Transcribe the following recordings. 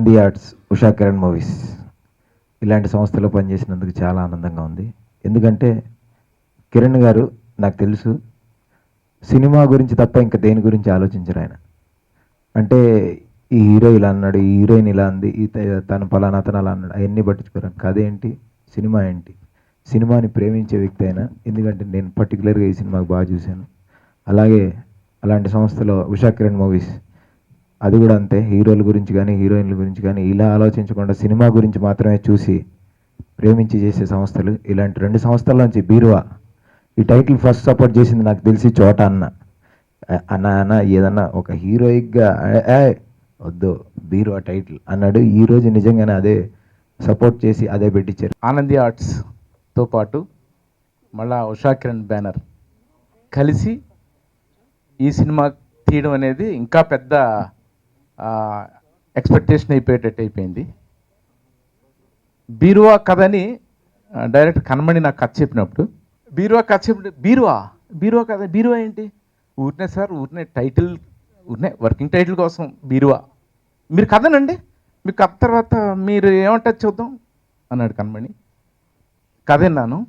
Anandi arts, Usha Kiran movies ఇలాంటి సంస్థలో పనిచేసినందుకు చాలా ఆనందంగా ఉంది. ఎందుకంటే కిరణ్ గారు నాకు తెలుసు, సినిమా గురించి తప్ప ఇంకా దేని గురించి ఆలోచించరు ఆయన. అంటే ఈ హీరో ఇలా అన్నాడు, ఈ హీరోయిన్ ఇలా అంది, తను పలానా అతను అలా అన్నాడు, అవన్నీ పట్టించుకోరాను. కథ ఏంటి, సినిమా ఏంటి, సినిమాని ప్రేమించే వ్యక్తి అయినా. ఎందుకంటే నేను పర్టికులర్గా ఈ సినిమాకి బాగా చూశాను. అలాగే అలాంటి సంస్థలో ఉషా కిరణ్ మూవీస్, అది కూడా అంతే. హీరోల గురించి కానీ హీరోయిన్ల గురించి కానీ ఇలా ఆలోచించకుండా సినిమా గురించి మాత్రమే చూసి ప్రేమించి చేసే సంస్థలు. ఇలాంటి 2 సంస్థల్లోంచి బీరువా, ఈ టైటిల్ ఫస్ట్ సపోర్ట్ చేసింది నాకు తెలిసి చోట అన్న. అన్న ఏదన్నా ఒక హీరోయిక్గా వద్దు బీరువా టైటిల్ అన్నాడు. ఈరోజు నిజంగానే అదే సపోర్ట్ చేసి అదే పెట్టించారు. ఆనంది ఆర్ట్స్తో పాటు మళ్ళా ఉషా కిరణ్ బ్యానర్ కలిసి ఈ సినిమా తీయడం అనేది ఇంకా పెద్ద ఎక్స్పెక్టేషన్ అయిపోయేటట్టు అయిపోయింది. బీరువా కథని డైరెక్ట్ కనమణి నాకు కథ చెప్పినప్పుడు, బీరువా కథ చెప్పినప్పుడు బీరువా కథ, బీరువా ఏంటి, ఊరినే సార్, ఊరినే టైటిల్, ఊరినే వర్కింగ్ టైటిల్ కోసం బీరువా, మీరు కథనండి, మీ కథ తర్వాత మీరు ఏమంటారు చూద్దాం అన్నాడు కనమణి. కథ విన్నాను.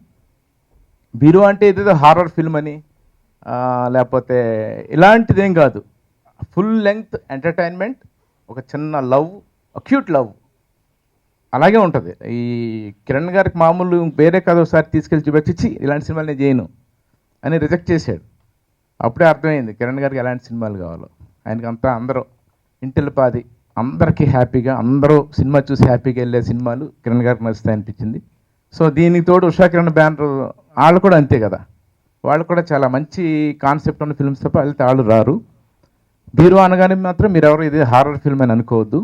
బీరువా అంటే ఏదేదో హారర్ ఫిల్మ్ అని లేకపోతే ఇలాంటిదేం కాదు, ఫుల్ లెంగ్త్ ఎంటర్టైన్మెంట్, ఒక చిన్న లవ్, అక్యూట్ లవ్ అలాగే ఉంటుంది. ఈ కిరణ్ గారికి మామూలు వేరే కథ ఒకసారి తీసుకెళ్ళి చూపించి ఇలాంటి సినిమాలు నేను చేయను అని రిజెక్ట్ చేశాడు. అప్పుడే అర్థమైంది కిరణ్ గారికి ఎలాంటి సినిమాలు కావాలో. ఆయనకి అంతా అందరూ ఇంటిల్లిపాది అందరికీ హ్యాపీగా, అందరూ సినిమా చూసి హ్యాపీగా వెళ్ళే సినిమాలు కిరణ్ గారికి నచ్చుతాయి అనిపించింది. సో దీనికి తోడు ఉషా కిరణ్ బ్యానర్ వాళ్ళు కూడా అంతే కదా, వాళ్ళు కూడా చాలా మంచి కాన్సెప్ట్ ఉన్న ఫిల్మ్స్ తప్ప వెళ్తే వాళ్ళు రారు. బీరువా అనగానే మాత్రం మీరు ఎవరు ఇది హారర్ ఫిల్మ్ అని అనుకోవద్దు.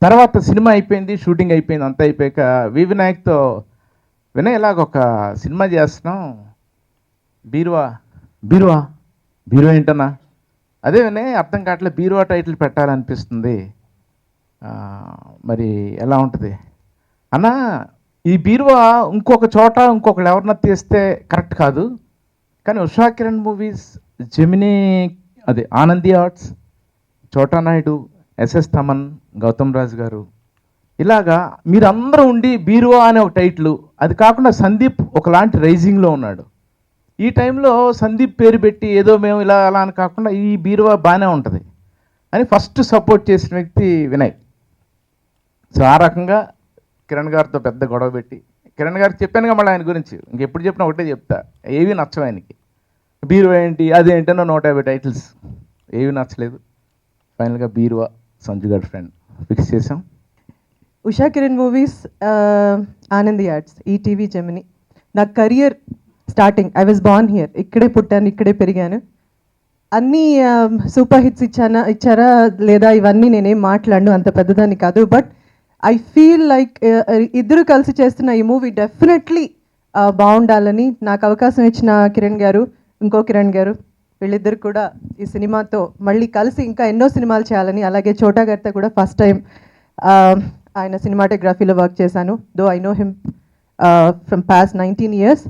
తర్వాత సినిమా అయిపోయింది, షూటింగ్ అయిపోయింది, అంతా అయిపోయాక వినాయక్తో వినయ్ ఇలాగ ఒక సినిమా చేస్తున్నాం, బీరువా బీరువా బీరువా ఏంటన్నా, అదే వినయ్ అర్థం కావట్లేదు, బీరువా టైటిల్ పెట్టాలనిపిస్తుంది, మరి ఎలా ఉంటుంది అన్నా, ఈ బీరువా ఇంకొక చోట ఇంకొకళ్ళు ఎవరన్నా తీస్తే కరెక్ట్ కాదు, కానీ ఉషా కిరణ్ మూవీస్, జెమినీ, అదే ఆనంది ఆర్ట్స్, చోటా నాయుడు, ఎస్ఎస్ తమన్, గౌతమ్ రాజు గారు, ఇలాగా మీరందరూ ఉండి బీరువా అనే ఒక టైటిల్, అది కాకుండా సందీప్ ఒకలాంటి రైజింగ్లో ఉన్నాడు. ఈ టైంలో సందీప్ పేరు పెట్టి ఏదో మేము ఇలా అలా అని కాకుండా ఈ బీరువా బాగానే ఉంటుంది అని ఫస్ట్ సపోర్ట్ చేసిన వ్యక్తి వినయ్. సో ఆ రకంగా కిరణ్ గారితో పెద్ద గొడవ పెట్టి, కిరణ్ గారికి చెప్పానుగా మళ్ళీ ఆయన గురించి, ఇంకెప్పుడు చెప్పినా ఒకటే చెప్తా, ఏవి నచ్చవు ఆయనకి. బీరువా ఏంటి అదేంటనో 150 టైటిల్స్, ఏవి నచ్చలేదు. ఫైనల్గా బీరువా సంజు గారి ఫ్రెండ్ ఫిక్స్ చేసాం. Usha Kiran movies, Anandi arts, ETV, Gemini. నా career starting, I was born here, ఇక్కడే పుట్టాను, ఇక్కడే పెరిగాను. అన్నీ సూపర్ హిట్స్ ఇచ్చారా లేదా ఇవన్నీ నేనేం మాట్లాడను, అంత పెద్దదాన్ని కాదు. బట్ ఐ ఫీల్ లైక్ ఇద్దరు కలిసి చేస్తున్న ఈ మూవీ డెఫినెట్లీ బాగుండాలని, నాకు అవకాశం ఇచ్చిన కిరణ్ గారు, ఇంకో కిరణ్ గారు, వీళ్ళిద్దరు కూడా ఈ సినిమాతో మళ్ళీ కలిసి ఇంకా ఎన్నో సినిమాలు చేయాలని, అలాగే చోటా గారితో కూడా ఫస్ట్ టైం ఆయన సినిమాటోగ్రఫీలో వర్క్ చేశాను. Though I know him from past 19 years.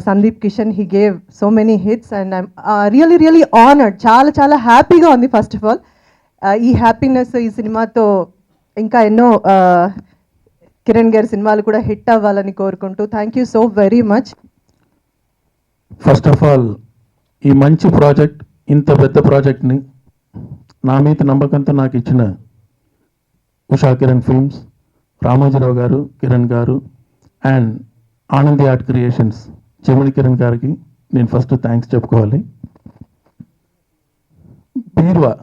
Sandeep Kishan, he gave so many hits and I'm really really honoured. చాలా చాలా హ్యాపీగా ఉంది. ఫస్ట్ ఆఫ్ ఆల్ ఈ హ్యాపీనెస్ ఈ సినిమాతో ఇంకా ఎన్నో కిరణ్ గారి సినిమాలు కూడా హిట్ అవ్వాలని కోరుకుంటూ thank you so very much. First of all ఈ మంచి ప్రాజెక్ట్, ఇంత పెద్ద ప్రాజెక్ట్ని నా మీద నమ్మకంతో నాకు ఇచ్చిన ఉషా కిరణ్ ఫిల్మ్స్, రామోజీరావు గారు, కిరణ్ గారు and Anandi art creations Gemini Kiran గారికి నేను ఫస్ట్ థ్యాంక్స్ చెప్పుకోవాలి. బీరువా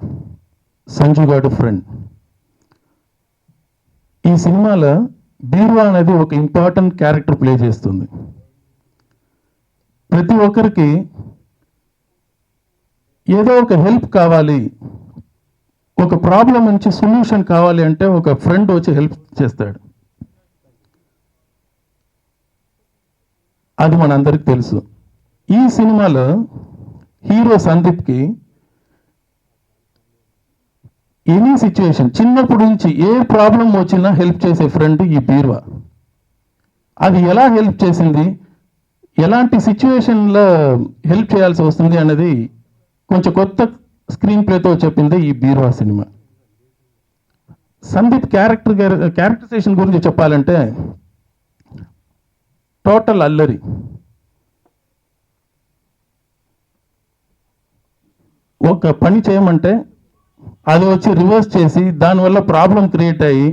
సంజు గారు ఫ్రెండ్, ఈ సినిమాలో బీరువా అనేది ఒక ఇంపార్టెంట్ క్యారెక్టర్ ప్లే చేస్తుంది. ప్రతి ఒక్కరికి ఏదో ఒక హెల్ప్ కావాలి, ఒక ప్రాబ్లం నుంచి సొల్యూషన్ కావాలి అంటే ఒక ఫ్రెండ్ వచ్చి హెల్ప్ చేస్తాడు. అది మనందరికి తెలుసు. ఈ సినిమాలో హీరో సందీప్కి ఎనీ సిచ్యువేషన్, చిన్నప్పటి నుంచి ఏ ప్రాబ్లం వచ్చినా హెల్ప్ చేసే ఫ్రెండ్ ఈ బీరువా. అది ఎలా హెల్ప్ చేసింది, ఎలాంటి సిచ్యువేషన్లో హెల్ప్ చేయాల్సి వస్తుంది అనేది కొంచెం కొత్త స్క్రీన్ ప్లేతో చెప్పింది ఈ బీరువా సినిమా. సందీప్ క్యారెక్టరైజేషన్ గురించి చెప్పాలంటే టోటల్ అల్లరి. ఒక పని చేయమంటే అది వచ్చి రివర్స్ చేసి దానివల్ల ప్రాబ్లం క్రియేట్ అయ్యి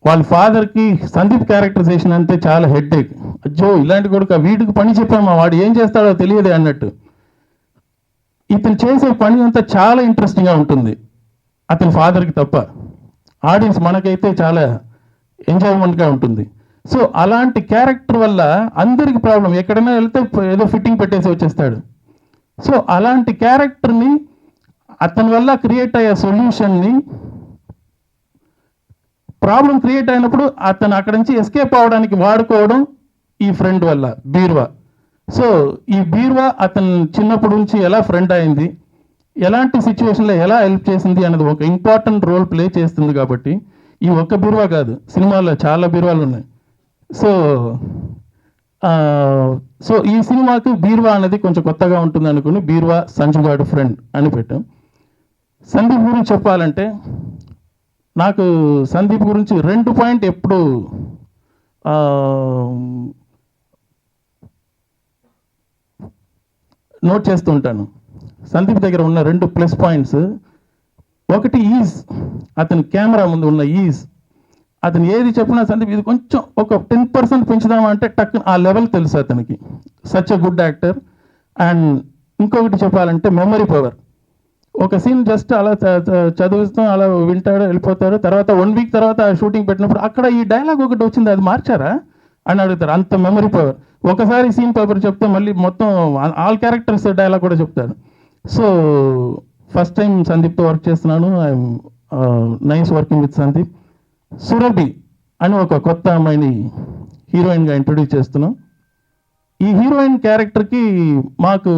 వాళ్ళ ఫాదర్కి సందీప్ క్యారెక్టరైజేషన్ అంటే చాలా హెడ్ఏక్. అజ్జో ఇలాంటి కొడుకు వీడికి పని చెప్పామా వాడు ఏం చేస్తాడో తెలియదే అన్నట్టు. ఇతను చేసే పని అంతా చాలా ఇంట్రెస్టింగ్గా ఉంటుంది అతని ఫాదర్కి తప్ప. ఆడియన్స్ మనకైతే చాలా ఎంజాయ్మెంట్గా ఉంటుంది. సో అలాంటి క్యారెక్టర్ వల్ల అందరికి ప్రాబ్లం, ఎక్కడైనా వెళ్తే ఏదో ఫిట్టింగ్ పెట్టేసి వచ్చేస్తాడు. సో అలాంటి క్యారెక్టర్ని అతని వల్ల క్రియేట్ అయ్యే సొల్యూషన్ని, ప్రాబ్లం క్రియేట్ అయినప్పుడు అతను అక్కడి నుంచి ఎస్కేప్ అవ్వడానికి వాడుకోవడం ఈ ఫ్రెండ్ వల్ల, బీర్వా. సో ఈ బీర్వా అతను చిన్నప్పటి నుంచి ఎలా ఫ్రెండ్ అయింది, ఎలాంటి సిచ్యువేషన్లో ఎలా హెల్ప్ చేసింది అనేది ఒక ఇంపార్టెంట్ రోల్ ప్లే చేస్తుంది. కాబట్టి ఈ ఒక్క బీర్వా కాదు, సినిమాలో చాలా బీర్వాలు ఉన్నాయి. సో సో ఈ సినిమాకి బీర్వా అనేది కొంచెం కొత్తగా ఉంటుంది అనుకుని బీర్వా సంజుగాడు ఫ్రెండ్ అని పెట్టాం. సందీప్ గురించి చెప్పాలంటే నాకు సందీప్ గురించి 2 పాయింట్ ఎప్పుడు నోట్ చేస్తూ ఉంటాను. సందీప్ దగ్గర ఉన్న 2 ప్లస్ పాయింట్స్, ఒకటి ఈజ్, అతని కెమెరా ముందు ఉన్న ఈజ్. అతను ఏది చెప్పినా సందీప్ ఇది కొంచెం ఒక 10% పెంచుదామంటే టక్ ఆ లెవెల్ తెలుసు అతనికి. Such a good actor. And ఇంకొకటి చెప్పాలంటే మెమరీ పవర్. ఒక సీన్ జస్ట్ అలా చదివిస్తాం, అలా వింటాడు, వెళ్ళిపోతాడు. తర్వాత 1 వీక్ తర్వాత షూటింగ్ పెట్టినప్పుడు అక్కడ ఈ డైలాగ్ ఒకటి వచ్చింది, అది మార్చారా అని అడుగుతారు. అంత మెమరీ పవర్. ఒకసారి సీన్ పేపర్ చెప్తే మళ్ళీ మొత్తం ఆల్ క్యారెక్టర్స్ డైలాగ్ కూడా చెప్తారు. సో ఫస్ట్ టైం సందీప్తో వర్క్ చేస్తున్నాను. I'm nice working with Sandeep. Surabhi అని ఒక కొత్త అమ్మాయిని హీరోయిన్గా ఇంట్రొడ్యూస్ చేస్తున్నాం. ఈ హీరోయిన్ క్యారెక్టర్కి మాకు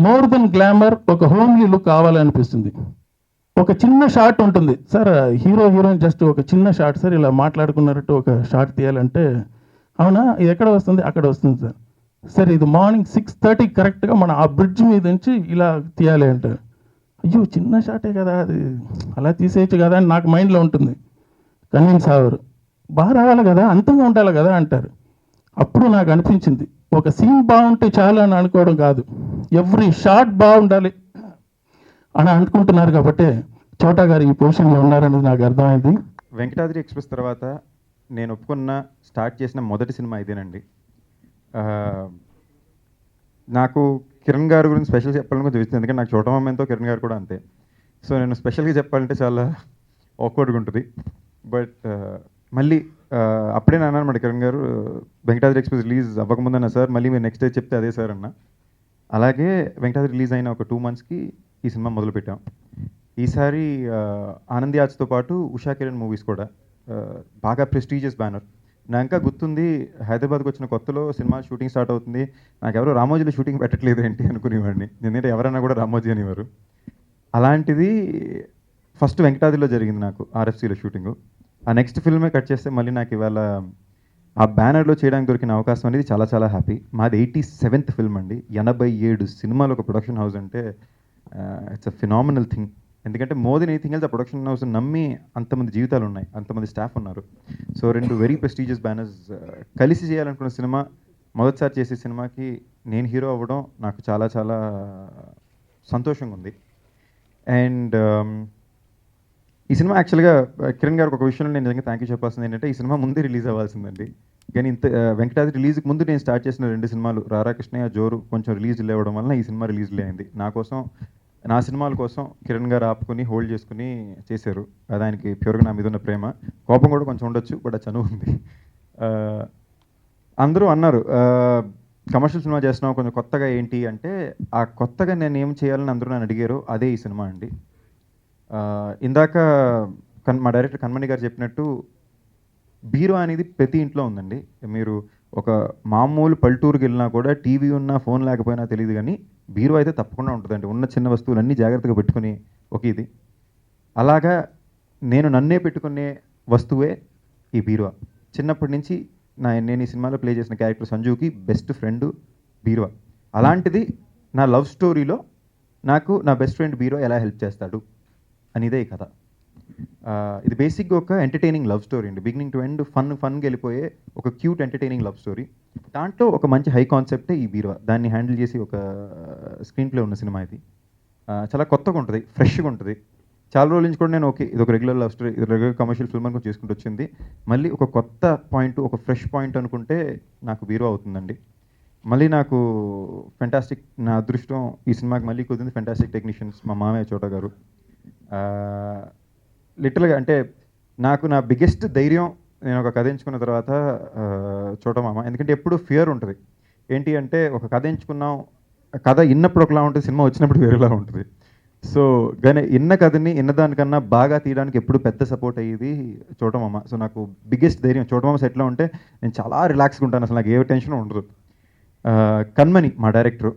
మోర్ దెన్ గ్లామర్ ఒక హోమ్లీ లుక్ కావాలనిపిస్తుంది. ఒక చిన్న షాట్ ఉంటుంది సార్, హీరోయిన్ జస్ట్ ఒక చిన్న షాట్ సార్, ఇలా మాట్లాడుకున్నట్టు ఒక షాట్ తీయాలంటే, అవునా ఇది ఎక్కడ వస్తుంది, అక్కడ వస్తుంది సార్. సార్ ఇది మార్నింగ్ 6:30 కరెక్ట్గా మన ఆ బ్రిడ్జ్ మీద నుంచి ఇలా తీయాలి అంటారు. అయ్యో చిన్న షాటే కదా, అది అలా తీసేయచ్చు కదా అని నాకు మైండ్లో ఉంటుంది. కన్విన్స్ అవ్వరు. బాగా రావాలి కదా, అంతంగా ఉండాలి కదా అంటారు. అప్పుడు నాకు అనిపించింది ఒక సీన్ బాగుంటే చాలు అని అనుకోవడం కాదు, ఎవ్రీ షాట్ బాగుండాలి అని అనుకుంటున్నారు. కాబట్టి చోటా గారు ఈ పొజిషన్లో ఉన్నారనేది నాకు అర్థమైంది. వెంకటాద్రి ఎక్స్ప్రెస్ తర్వాత నేను ఒప్పుకున్న స్టార్ట్ చేసిన మొదటి సినిమా ఇదేనండి. నాకు కిరణ్ గారి గురించి స్పెషల్ చెప్పాలని కొంచెం తెలుస్తుంది, ఎందుకంటే నాకు చోటమామతో కిరణ్ గారు కూడా అంతే. సో నేను స్పెషల్గా చెప్పాలంటే చాలా ఆక్వర్డ్గా ఉంటుంది. బట్ మళ్ళీ అప్పుడే నేను అన్నమాట కిరణ్ గారు వెంకటాద్రి ఎక్స్ప్రెస్ రిలీజ్ అవ్వకముందన్న సార్ మళ్ళీ మీరు నెక్స్ట్ డే చెప్తే అదే సార్ అన్న. అలాగే వెంకటాద్రి రిలీజ్ అయిన ఒక 2 మంత్స్కి ఈ సినిమా మొదలుపెట్టాం. ఈసారి ఆనంద్ యాచ్తో పాటు ఉషా కిరణ్ మూవీస్ కూడా బాగా ప్రెస్టీజియస్ బ్యానర్. నాకు ఇంకా గుర్తుంది, హైదరాబాద్కి వచ్చిన కొత్తలో సినిమా షూటింగ్ స్టార్ట్ అవుతుంది, నాకు ఎవరో రామోజీలో షూటింగ్ పెట్టట్లేదు ఏంటి అనుకునేవాడిని, ఎందుకంటే ఎవరన్నా కూడా రామోజీ అనేవారు. అలాంటిది ఫస్ట్ వెంకటాద్రిలో జరిగింది నాకు ఆర్ఎఫ్సీలో షూటింగు. ఆ నెక్స్ట్ ఫిల్మే కట్ చేస్తే మళ్ళీ నాకు ఇవాళ ఆ బ్యానర్లో చేయడానికి దొరికిన అవకాశం అనేది చాలా చాలా హ్యాపీ. మాది 87th ఫిల్మ్ అండి. 87 సినిమాలు ఒక ప్రొడక్షన్ హౌస్ అంటే ఇట్స్ అ ఫినామినల్ థింగ్. ఎందుకంటే మోర్ దెన్ ఎనీథింగ్ ఎల్స్ ఆ ప్రొడక్షన్ హౌస్ నమ్మి అంతమంది జీవితాలు ఉన్నాయి, అంతమంది స్టాఫ్ ఉన్నారు. సో 2 వెరీ ప్రెస్టీజియస్ బ్యానర్స్ కలిసి చేయాలనుకున్న సినిమా, మొదటిసారి చేసే సినిమాకి నేను హీరో అవ్వడం నాకు చాలా చాలా సంతోషంగా ఉంది. అండ్ ఈ సినిమా యాక్చువల్గా కిరణ్ గారికి ఒక విషయంలో నేను నిజంగా థ్యాంక్ యూ చెప్పాల్సింది ఏంటంటే, ఈ సినిమా ముందే రిలీజ్ అవ్వాల్సిందండి. కానీ ఇంత వెంకటాద్రి రిలీజ్కి ముందు నేను స్టార్ట్ చేసిన 2 సినిమాలు రారాకృష్ణయ్య, జోరు కొంచెం రిలీజ్ డిలే అవ్వడం వల్ల ఈ సినిమా రిలీజ్ డిలే అయింది. నా సినిమాల కోసం కిరణ్ గారు ఆపుకుని హోల్డ్ చేసుకుని చేశారు. అది ఆయనకి ప్యూర్గా నా మీద ఉన్న ప్రేమ. కోపం కూడా కొంచెం ఉండొచ్చు, బట్ ఆ చనువు ఉంది. అందరూ అన్నారు కమర్షియల్ సినిమా చేస్తున్నావు కొంచెం కొత్తగా ఏంటి అంటే, ఆ కొత్తగా నేను ఏం చేయాలని అందరూ నన్ను అడిగారు, అదే ఈ సినిమా అండి. ఇందాక మా డైరెక్టర్ కన్మణి గారు చెప్పినట్టు బీరువా అనేది ప్రతి ఇంట్లో ఉందండి. మీరు ఒక మామూలు పల్లెటూరుకి వెళ్ళినా కూడా టీవీ ఉన్నా ఫోన్ లేకపోయినా తెలియదు, కానీ బీరువా అయితే తప్పకుండా ఉంటుందండి. ఉన్న చిన్న వస్తువులన్నీ జాగ్రత్తగా పెట్టుకుని ఒక ఇది. అలాగా నేను నన్నే పెట్టుకునే వస్తువే ఈ బీరువా. చిన్నప్పటి నుంచి నేను ఈ సినిమాలో ప్లే చేసిన క్యారెక్టర్ సంజుకి బెస్ట్ ఫ్రెండ్ బీరువా. అలాంటిది నా లవ్ స్టోరీలో నాకు నా బెస్ట్ ఫ్రెండ్ బీరువా ఎలా హెల్ప్ చేస్తాడు అనేదే ఈ కథ. ఇది బేసిక్గా ఒక ఎంటర్టైనింగ్ లవ్ స్టోరీ అండి. బిగినింగ్ టు ఎండ్ ఫన్గా వెళ్ళిపోయే ఒక క్యూట్ ఎంటర్టైనింగ్ లవ్ స్టోరీ. దాంట్లో ఒక మంచి హై కాన్సెప్టే ఈ బీరువా. దాన్ని హ్యాండిల్ చేసి ఒక స్క్రీన్ ప్లే ఉన్న సినిమా ఇది. చాలా కొత్తగా ఉంటుంది, ఫ్రెష్గా ఉంటుంది. చాలా రోజుల నుంచి కూడా నేను ఓకే ఇది ఒక రెగ్యులర్ లవ్ స్టోరీ, ఇది రెగ్యులర్ కమర్షియల్ ఫిల్మ్ అనుకుని చేసుకుంటూ వచ్చింది. మళ్ళీ ఒక కొత్త పాయింట్, ఒక ఫ్రెష్ పాయింట్ అనుకుంటే నాకు బీరువా అవుతుందండి. మళ్ళీ నాకు ఫెంటాస్టిక్, నా అదృష్టం ఈ సినిమాకి మళ్ళీ కుదిరింది. ఫెంటాస్టిక్ టెక్నీషియన్స్, మా మామయ్య చోటా గారు. లిటరల్గా అంటే నాకు నా బిగ్గెస్ట్ ధైర్యం నేను ఒక కథ ఎంచుకున్న తర్వాత చోటా మామ. ఎందుకంటే ఎప్పుడు ఫియర్ ఉంటుంది. ఏంటి అంటే ఒక కథ ఎంచుకున్నాం, కథ ఇన్నప్పుడు ఒకలా ఉంటుంది, సినిమా వచ్చినప్పుడు వేరేలా ఉంటుంది. సో కానీ ఇన్న కథని ఇన్నదానికన్నా బాగా తీయడానికి ఎప్పుడు పెద్ద సపోర్ట్ అయ్యేది చోటా మామ. సో నాకు బిగ్గెస్ట్ ధైర్యం చోటా మామ సెట్లో ఉంటే నేను చాలా రిలాక్స్గా ఉంటాను, అసలు నాకు ఏ టెన్షన్ ఉండదు. కన్మణి మా డైరెక్టరు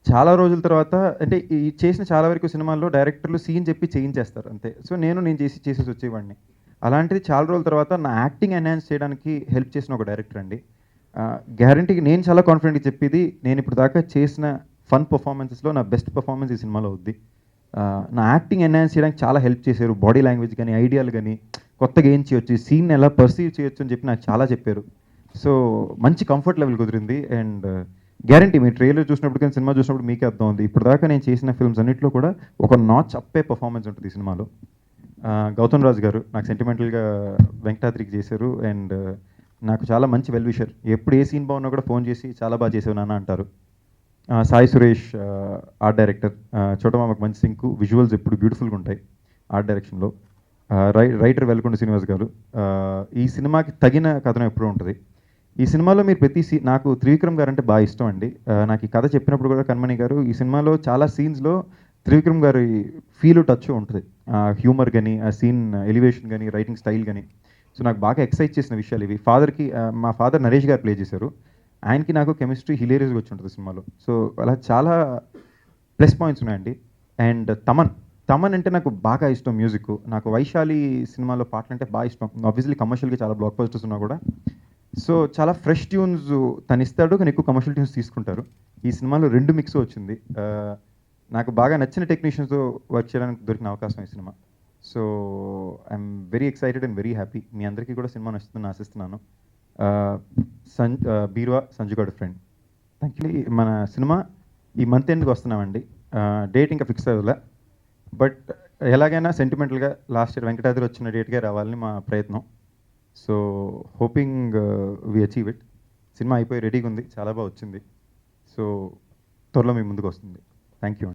చాలా రోజుల తర్వాత, అంటే ఈ చేసిన చాలా వరకు సినిమాల్లో డైరెక్టర్లు సీన్ చెప్పి చేయించేస్తారు అంతే. సో నేను చేసేసి వచ్చేవాడిని. అలాంటిది చాలా రోజుల తర్వాత నా యాక్టింగ్ ఎన్హాన్స్ చేయడానికి హెల్ప్ చేసిన ఒక డైరెక్టర్ అండి. గ్యారంటీకి నేను చాలా కాన్ఫిడెంట్గా చెప్పేది, నేను ఇప్పుడు దాకా చేసిన ఫన్ పర్ఫార్మెన్సెస్లో నా బెస్ట్ పర్ఫార్మెన్స్ ఈ సినిమాలో అవుద్ది. నా యాక్టింగ్ ఎన్హాన్స్ చేయడానికి చాలా హెల్ప్ చేశారు. బాడీ లాంగ్వేజ్ కానీ, ఐడియాలు కానీ, కొత్తగా ఏం చేయొచ్చు, సీన్ ఎలా పర్సీవ్ చేయొచ్చు అని చెప్పి నాకు చాలా చెప్పారు. సో మంచి కంఫర్ట్ లెవెల్ కుదిరింది. అండ్ గ్యారంటీ మీ ట్రైలర్ చూసినప్పుడు కానీ సినిమా చూసినప్పుడు మీకే అర్థం ఉంది, ఇప్పుడు దాకా నేను చేసిన ఫిల్మ్స్ అన్నింటిలో కూడా ఒక నాచ్ అప్పే పర్ఫార్మెన్స్ ఉంటుంది ఈ సినిమాలో. గౌతమ్ రాజు గారు నాకు సెంటిమెంటల్గా వెంకటాద్రికి చేశారు. అండ్ నాకు చాలా మంచి వెల్ విషర్. ఎప్పుడు ఏ సీన్ బాగున్నా కూడా ఫోన్ చేసి చాలా బాగా చేసావు నాన్న అంటారు. సాయి సురేష్ ఆర్ట్ డైరెక్టర్, చోటమామకు మంచి సింకు, విజువల్స్ ఎప్పుడు బ్యూటిఫుల్గా ఉంటాయి ఆర్ట్ డైరెక్షన్లో. రైటర్ వెల్కొండ శ్రీనివాస్ గారు, ఈ సినిమాకి తగిన కథనం ఎప్పుడూ ఉంటుంది. ఈ సినిమాలో మీరు నాకు త్రివిక్రమ్ గారు అంటే బాగా ఇష్టం అండి. నాకు ఈ కథ చెప్పినప్పుడు కూడా కన్మణి గారు, ఈ సినిమాలో చాలా సీన్స్లో త్రివిక్రమ్ గారి ఫీల్ టచ్ ఉంటుంది, హ్యూమర్ కానీ, ఆ సీన్ ఎలివేషన్ కానీ, రైటింగ్ స్టైల్ కానీ. సో నాకు బాగా ఎక్సైట్ చేసిన విషయాలు ఇవి. మా ఫాదర్ నరేష్ గారు ప్లే చేశారు. ఆయనకి నాకు కెమిస్ట్రీ హిలేరియస్గా వచ్చి ఉంటుంది సినిమాలో. సో అలా చాలా ప్లస్ పాయింట్స్ ఉన్నాయండి. అండ్ తమన్ అంటే నాకు బాగా ఇష్టం మ్యూజిక్. నాకు వైశాలి సినిమాలో పాటలు అంటే బాగా ఇష్టం. ఆబ్వియస్లీ కమర్షియల్గా చాలా బ్లాక్ బస్టర్స్ ఉన్నా కూడా. సో చాలా ఫ్రెష్ ట్యూన్స్ తను ఇస్తాడు, కానీ ఎక్కువ కమర్షియల్ ట్యూన్స్ తీసుకుంటారు. ఈ సినిమాలో 2 మిక్స్ వచ్చింది. నాకు బాగా నచ్చిన టెక్నీషియన్స్తో వర్క్ చేయడానికి దొరికిన అవకాశం ఈ cinema. So I'm very excited and very happy. మీ అందరికీ కూడా సినిమా నచ్చుతుందని ఆశిస్తున్నాను. బీరువా సంజుగాడు ఫ్రెండ్. Thank you. మన సినిమా ఈ మంత్ ఎండ్కి వస్తున్నామండి. డేట్ ఇంకా ఫిక్స్ అవ్వలే, బట్ ఎలాగైనా సెంటిమెంటల్గా లాస్ట్ ఇయర్ వెంకటాద్రి వచ్చిన డేట్గా రావాలని మా ప్రయత్నం. So hoping we achieve it. సినిమా అయిపోయి రెడీగా ఉంది, చాలా బాగా వచ్చింది. సో త్వరలో మీ ముందుకు వస్తుంది. Thank you.